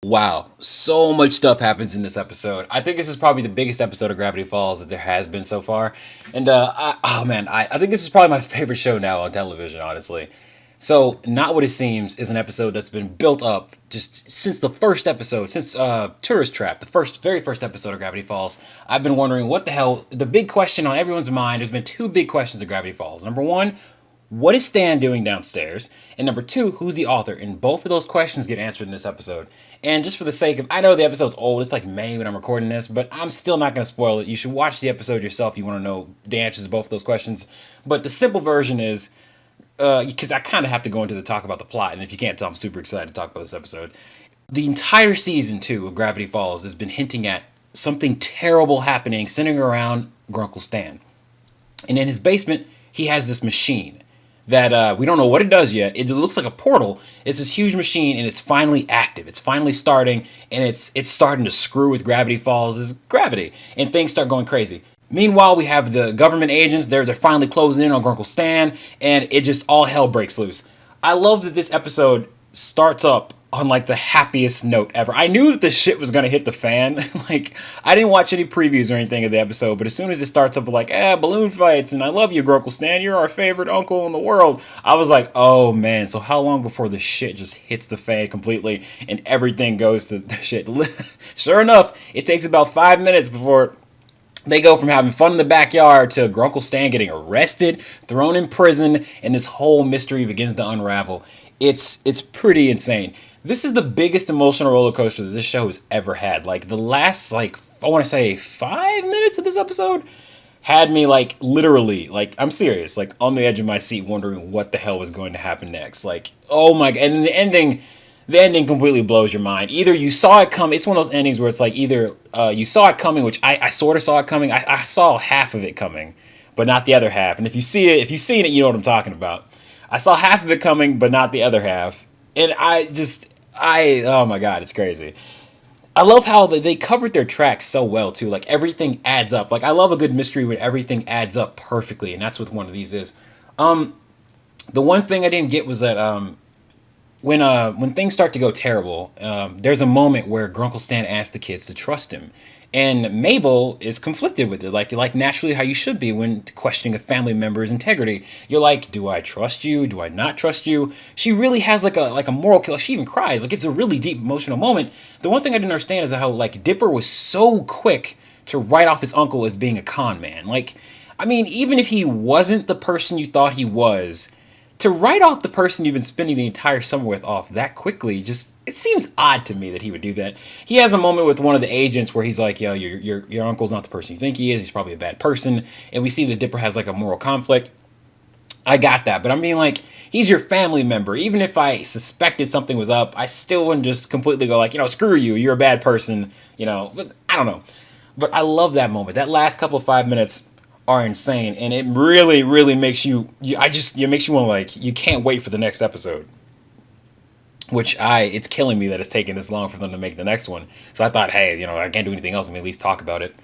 Wow, so much stuff happens in this episode. I think this is probably the biggest episode of Gravity Falls that there has been so far. And oh man, I think this is probably my favorite show now on television, honestly. So, Not What It Seems is an episode that's been built up just since the first episode, since Tourist Trap, the very first episode of Gravity Falls. I've been wondering what the hell, the big question on everyone's mind, there's been two big questions of Gravity Falls. Number one, what is Stan doing downstairs? And number two, who's the author? And both of those questions get answered in this episode. And just for the sake of, I know the episode's old, it's like May when I'm recording this, but I'm still not going to spoil it. You should watch the episode yourself if you want to know the answers to both of those questions. But the simple version is, because I kind of have to go into the talk about the plot, and if you can't tell, I'm super excited to talk about this episode. The entire season 2 of Gravity Falls has been hinting at something terrible happening, centering around Grunkle Stan. And in his basement, he has this machine that we don't know what it does yet. It looks like a portal. It's this huge machine, and it's finally active. It's finally starting, and it's starting to screw with Gravity Falls' gravity, and things start going crazy. Meanwhile, we have the government agents. They're finally closing in on Grunkle Stan, and it just all hell breaks loose. I love that this episode starts up on like the happiest note ever. I knew that this shit was gonna hit the fan. Like, I didn't watch any previews or anything of the episode, but as soon as it starts up with like, balloon fights, and I love you, Grunkle Stan, you're our favorite uncle in the world, I was like, oh man, so how long before this shit just hits the fan completely and everything goes to shit? Sure enough, it takes about 5 minutes before they go from having fun in the backyard to Grunkle Stan getting arrested, thrown in prison, and this whole mystery begins to unravel. It's pretty insane. This is the biggest emotional roller coaster that this show has ever had. Like, the last, I want to say 5 minutes of this episode had me, literally, I'm serious, on the edge of my seat wondering what the hell was going to happen next. Like, oh my god. And then the ending completely blows your mind. Either you saw it come, it's one of those endings where it's like either you saw it coming, which I sort of saw it coming. I saw half of it coming, but not the other half. And if you've seen it, you know what I'm talking about. I saw half of it coming, but not the other half. And oh my god, it's crazy. I love how they covered their tracks so well too. Like, everything adds up. Like, I love a good mystery when everything adds up perfectly, and that's what one of these is. The one thing I didn't get was that when things start to go terrible, there's a moment where Grunkle Stan asks the kids to trust him. And Mabel is conflicted with it, like naturally how you should be when questioning a family member's integrity. You're like, do I trust you? Do I not trust you? She really has like a moral killer. She even cries. Like, it's a really deep emotional moment. The one thing I didn't understand is how Dipper was so quick to write off his uncle as being a con man. Like, I mean, even if he wasn't the person you thought he was, to write off the person you've been spending the entire summer with off that quickly, just, it seems odd to me that he would do that. He has a moment with one of the agents where he's like, yo, your uncle's not the person you think he is. He's probably a bad person. And we see that Dipper has a moral conflict. I got that. But I mean, he's your family member. Even if I suspected something was up, I still wouldn't just completely go screw you. You're a bad person. But I don't know. But I love that moment. That last couple of 5 minutes are insane, and it really, really makes it makes you want to you can't wait for the next episode. It's killing me that it's taking this long for them to make the next one. So I thought, hey, I can't do anything else. Let me at least talk about it.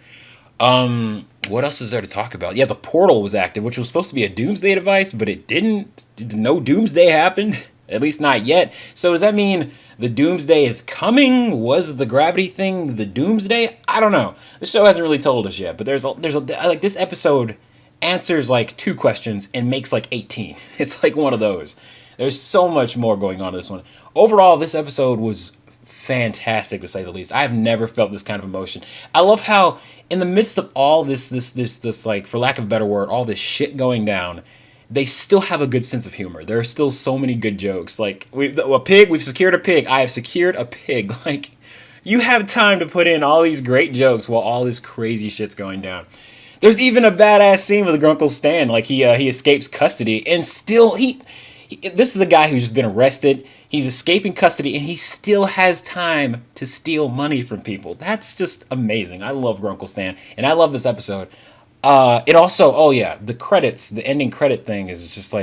What else is there to talk about? Yeah, the portal was active, which was supposed to be a doomsday device, but it didn't. No doomsday happened. At least not yet. So does that mean the doomsday is coming? Was the gravity thing the doomsday? I don't know. The show hasn't really told us yet, but there's this episode answers 2 questions and makes 18. It's one of those. There's so much more going on in this one. Overall, this episode was fantastic, to say the least. I've never felt this kind of emotion. I love how in the midst of all this for lack of a better word, all this shit going down, they still have a good sense of humor. There are still so many good jokes. We've secured a pig. I have secured a pig. You have time to put in all these great jokes while all this crazy shit's going down. There's even a badass scene with Grunkle Stan. He escapes custody, and still this is a guy who's just been arrested. He's escaping custody, and he still has time to steal money from people. That's just amazing. I love Grunkle Stan, and I love this episode. It also, the credits, the ending credit thing is just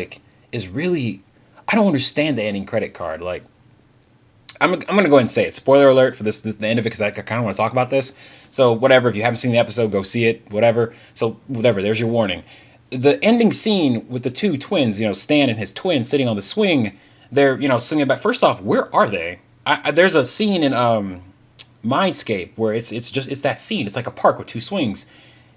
is really, I don't understand the ending credit card. I'm going to go ahead and say it. Spoiler alert for the end of it, because I kind of want to talk about this. So whatever, if you haven't seen the episode, go see it, whatever. So whatever, there's your warning. The ending scene with the two twins, Stan and his twin sitting on the swing, they're, singing back. First off, where are they? There's a scene in Mindscape where it's that scene. It's like a park with two swings.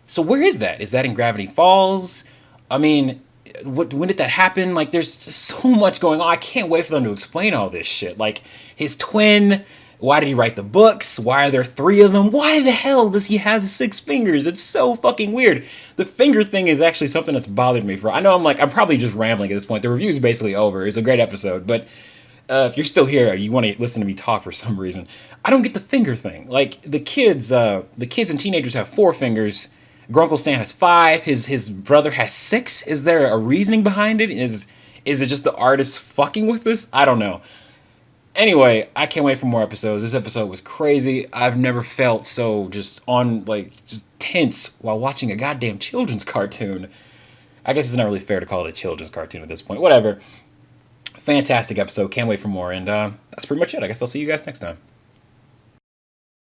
So where is that? Is that in Gravity Falls? I mean, when did that happen? Like, there's just so much going on. I can't wait for them to explain all this shit. Like, his twin. Why did he write the books? Why are there three of them? Why the hell does he have six fingers? It's so fucking weird. The finger thing is actually something that's bothered me for. I know I'm probably just rambling at this point. The review's basically over. It's a great episode, but if you're still here, you want to listen to me talk for some reason. I don't get the finger thing. Like the kids and teenagers have four fingers. Grunkle Stan has five. His brother has six. Is there a reasoning behind it? Is it just the artist fucking with this? I don't know. Anyway, I can't wait for more episodes. This episode was crazy. I've never felt so just tense while watching a goddamn children's cartoon. I guess it's not really fair to call it a children's cartoon at this point. Whatever. Fantastic episode. Can't wait for more. And that's pretty much it. I guess I'll see you guys next time.